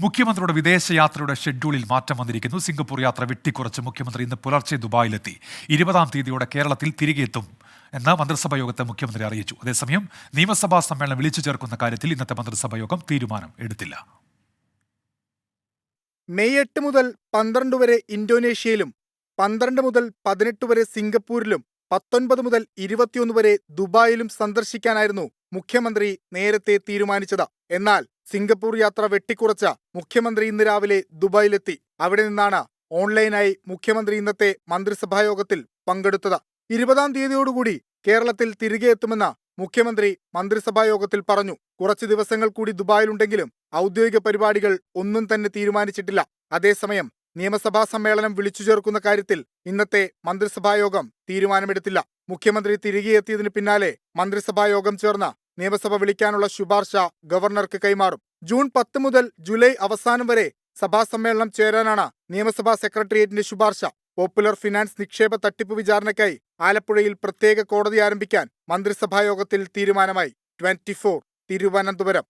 മുഖ്യമന്ത്രിയുടെ വിദേശയാത്രയുടെ ഷെഡ്യൂളിൽ മാറ്റം വന്നിരിക്കുന്നു. സിംഗപ്പൂർ യാത്ര വെട്ടിക്കുറച്ച് മുഖ്യമന്ത്രി ഇന്ന് പുലർച്ചെ ദുബായിലെത്തി. 20-ാം തീയതിയോടെ കേരളത്തിൽ തിരികെ എത്തും എന്ന് മന്ത്രിസഭാ യോഗത്തെ മുഖ്യമന്ത്രി അറിയിച്ചു. അതേസമയം നിയമസഭാ സമ്മേളനം വിളിച്ചു ചേർക്കുന്ന കാര്യത്തിൽ ഇന്നത്തെ മന്ത്രിസഭാ യോഗം തീരുമാനം എടുത്തില്ല. മെയ് 8 മുതൽ 12 വരെ ഇന്തോനേഷ്യയിലും 12 മുതൽ 18 വരെ സിംഗപ്പൂരിലും 19 മുതൽ 21 വരെ ദുബായിലും സന്ദർശിക്കാനായിരുന്നു മുഖ്യമന്ത്രി നേരത്തെ തീരുമാനിച്ചത്. എന്നാൽ സിംഗപ്പൂർ യാത്ര വെട്ടിക്കുറച്ച മുഖ്യമന്ത്രി ഇന്ന് രാവിലെ ദുബായിലെത്തി. അവിടെ നിന്നാണ് ഓൺലൈനായി മുഖ്യമന്ത്രി ഇന്നത്തെ മന്ത്രിസഭായോഗത്തിൽ പങ്കെടുത്തത്. 20-ാം തീയതിയോടുകൂടി കേരളത്തിൽ തിരികെ എത്തുമെന്ന് മുഖ്യമന്ത്രി മന്ത്രിസഭായോഗത്തിൽ പറഞ്ഞു. കുറച്ച് ദിവസങ്ങൾ കൂടി ദുബായിലുണ്ടെങ്കിലും ഔദ്യോഗിക പരിപാടികൾ ഒന്നും തന്നെ തീരുമാനിച്ചിട്ടില്ല. അതേസമയം നിയമസഭാ സമ്മേളനം വിളിച്ചു ചേർക്കുന്ന കാര്യത്തിൽ ഇന്നത്തെ മന്ത്രിസഭായോഗം തീരുമാനമെടുത്തില്ല. മുഖ്യമന്ത്രി തിരികെ എത്തിയതിന് പിന്നാലെ മന്ത്രിസഭായോഗം ചേർന്ന് നിയമസഭ വിളിക്കാനുള്ള ശുപാർശ ഗവർണർക്ക് കൈമാറും. ജൂൺ 10 മുതൽ ജൂലൈ അവസാനം വരെ സഭാ സമ്മേളനം ചേരാനാണ് നിയമസഭാ സെക്രട്ടേറിയറ്റിന്റെ ശുപാർശ. പോപ്പുലർ ഫിനാൻസ് നിക്ഷേപ തട്ടിപ്പ് വിചാരണയ്ക്കായി ആലപ്പുഴയിൽ പ്രത്യേക കോടതി ആരംഭിക്കാൻ മന്ത്രിസഭായോഗത്തിൽ തീരുമാനമായി. 24 തിരുവനന്തപുരം.